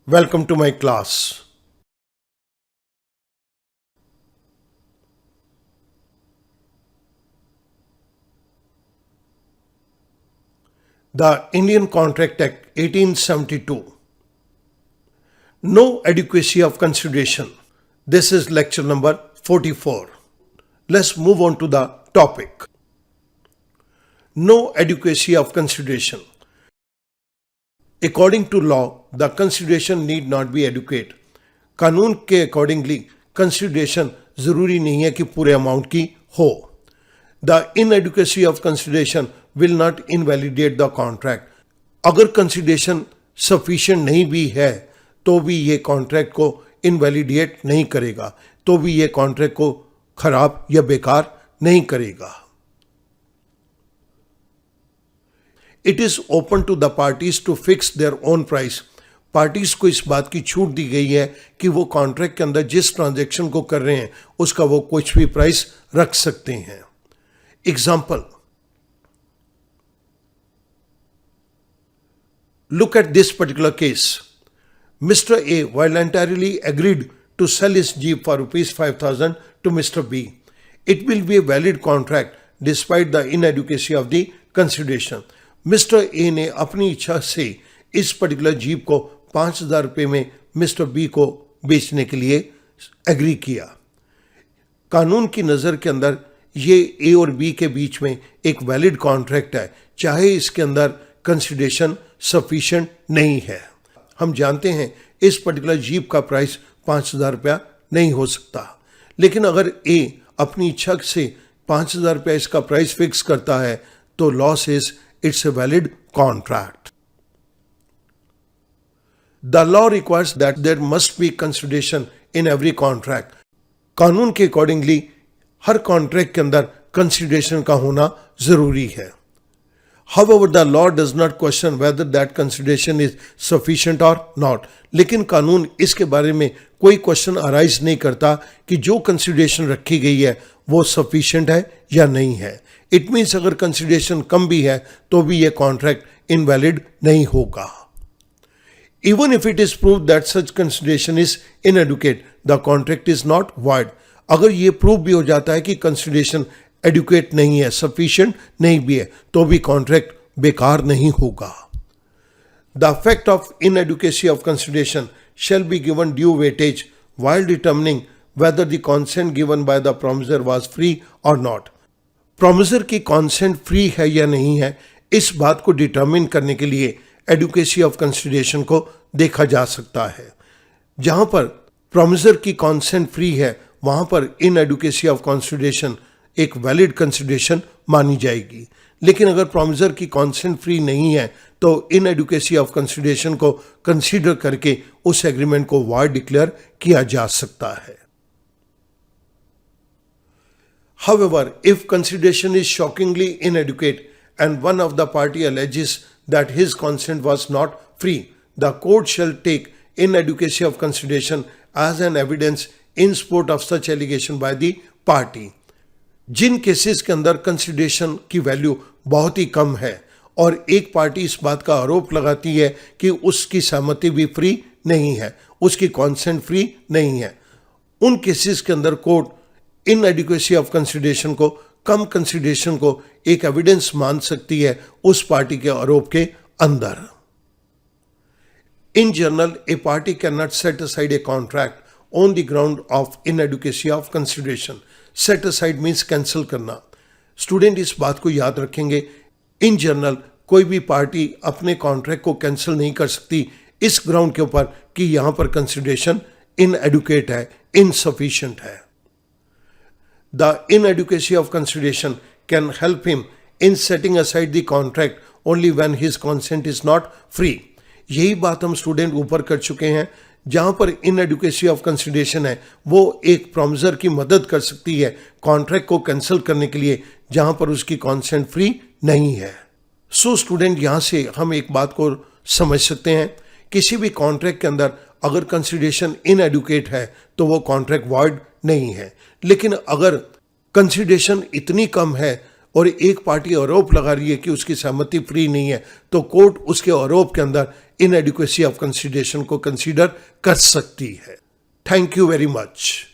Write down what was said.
Welcome to my class. The Indian Contract Act 1872. No adequacy of consideration. This is lecture number 44. Let's move on to the topic. No adequacy of consideration. According to law, the consideration need not be adequate. कानून के accordingly consideration जरूरी नहीं है कि पूरे amount की हो. The inadequacy of consideration will not invalidate the contract. अगर कंसिडरेशन सफिशिएंट नहीं भी है तो भी ये कॉन्ट्रैक्ट को इनवैलिडेट नहीं करेगा, तो भी ये कॉन्ट्रैक्ट को खराब या बेकार नहीं करेगा. It is open to the parties to fix their own price. Parties को इस बात की छूट दी गई है कि वो कॉन्ट्रैक्ट के अंदर जिस ट्रांजैक्शन को कर रहे हैं उसका वो कुछ भी प्राइस रख सकते हैं. Example, look at this particular case. Mr. A voluntarily agreed to sell his jeep for rupees 5,000 to Mr. B. It will be a valid contract despite the inadequacy of the consideration. Mr. A ने अपनी इच्छा से इस particular jeep को 5,000 रुपये में mister B को बेचने के लिए एग्री किया. कानून की नज़र के अंदर ये ए और बी के बीच में एक वैलिड कॉन्ट्रैक्ट है, चाहे इसके अंदर कंसिडरेशन सफिशिएंट नहीं है. हम जानते हैं इस पर्टिकुलर जीप का प्राइस 5,000 रुपया नहीं हो सकता, लेकिन अगर ए अपनी इच्छा से 5,000 रुपया इसका प्राइस फिक्स करता है तो law says it's a valid contract. The law requires that there must be consideration in every contract. कानून के अकॉर्डिंगली हर कॉन्ट्रैक्ट के अंदर कंसिडरेशन का होना जरूरी है. However, the law does not question whether that consideration is sufficient or not. लेकिन कानून इसके बारे में कोई क्वेश्चन अराइज नहीं करता कि जो कंसिडरेशन रखी गई है वो सफिशिएंट है या नहीं है. इट मीन्स अगर कंसिडरेशन कम भी है तो भी ये कॉन्ट्रैक्ट इनवैलिड नहीं होगा. Even if it is proved that such consideration is inadequate, the contract is not void. अगर ये प्रूव भी हो जाता है कि कंसिडरेशन एडुकेट नहीं है, सफिशिएंट नहीं भी है, तो भी कॉन्ट्रैक्ट बेकार नहीं होगा. The fact of inadequacy of consideration shall be given due weightage while determining whether the consent given by the promisor was free or not. Promisor की कॉन्सेंट फ्री है या नहीं है, इस बात को डिटर्मिन करने के लिए एडुकेसी ऑफ कंसिडरेशन को देखा जा सकता है. जहां पर प्रोमिसर की कॉन्सेंट फ्री है वहां पर इन एडुकेसी ऑफ कंसिडरेशन एक वैलिड कंसिडरेशन मानी जाएगी. लेकिन अगर प्रोमिसर की कॉन्सेंट फ्री नहीं है तो इन एडुकेसी ऑफ कंसिडरेशन को कंसीडर करके उस एग्रीमेंट को वॉइड डिक्लेयर किया जा सकता है. However, if consideration is shockingly inadequate and one of the party alleges that his consent was not free, the court shall take inadequacy of consideration as an evidence in support of such allegation by the party. जिन cases के अंदर consideration की value बहुत ही कम है और एक party इस बात का आरोप लगाती है कि उसकी सहमति भी फ्री नहीं है, उसकी कॉन्सेंट फ्री नहीं है, उन केसेस के अंदर कोर्ट इनएडिक्वेसी ऑफ कंसिडरेशन को, कम कंसिडरेशन को एक एविडेंस मान सकती है उस पार्टी के आरोप के अंदर. In general A party can not set aside a contract on the ground of inadequacy of consideration. Set aside means cancel करना. स्टूडेंट इस बात को याद रखेंगे, इन जनरल कोई भी पार्टी अपने कॉन्ट्रैक्ट को कैंसिल नहीं कर सकती इस ग्राउंड के ऊपर कि यहां पर कंसिडरेशन इनएडुकेट है, इनसफिशिएंट है. The inadequacy of consideration can help him in setting aside the contract only when his consent is not free. यही बात हम स्टूडेंट ऊपर कर चुके हैं. जहां पर inadequacy of consideration है वो एक प्रोमिसर की मदद कर सकती है कॉन्ट्रैक्ट को कैंसिल करने के लिए जहां पर उसकी कॉन्सेंट फ्री नहीं है. सो स्टूडेंट यहां से हम एक बात को समझ सकते हैं, किसी भी कॉन्ट्रैक्ट के अंदर अगर कंसिडरेशन इनएडुकेट है तो वो कॉन्ट्रैक्ट वॉइड नहीं है. लेकिन अगर कंसिडरेशन इतनी कम है और एक पार्टी आरोप लगा रही है कि उसकी सहमति फ्री नहीं है, तो कोर्ट उसके आरोप के अंदर इनएडिक्वेसी ऑफ कंसिडरेशन को कंसीडर कर सकती है। Thank you very much.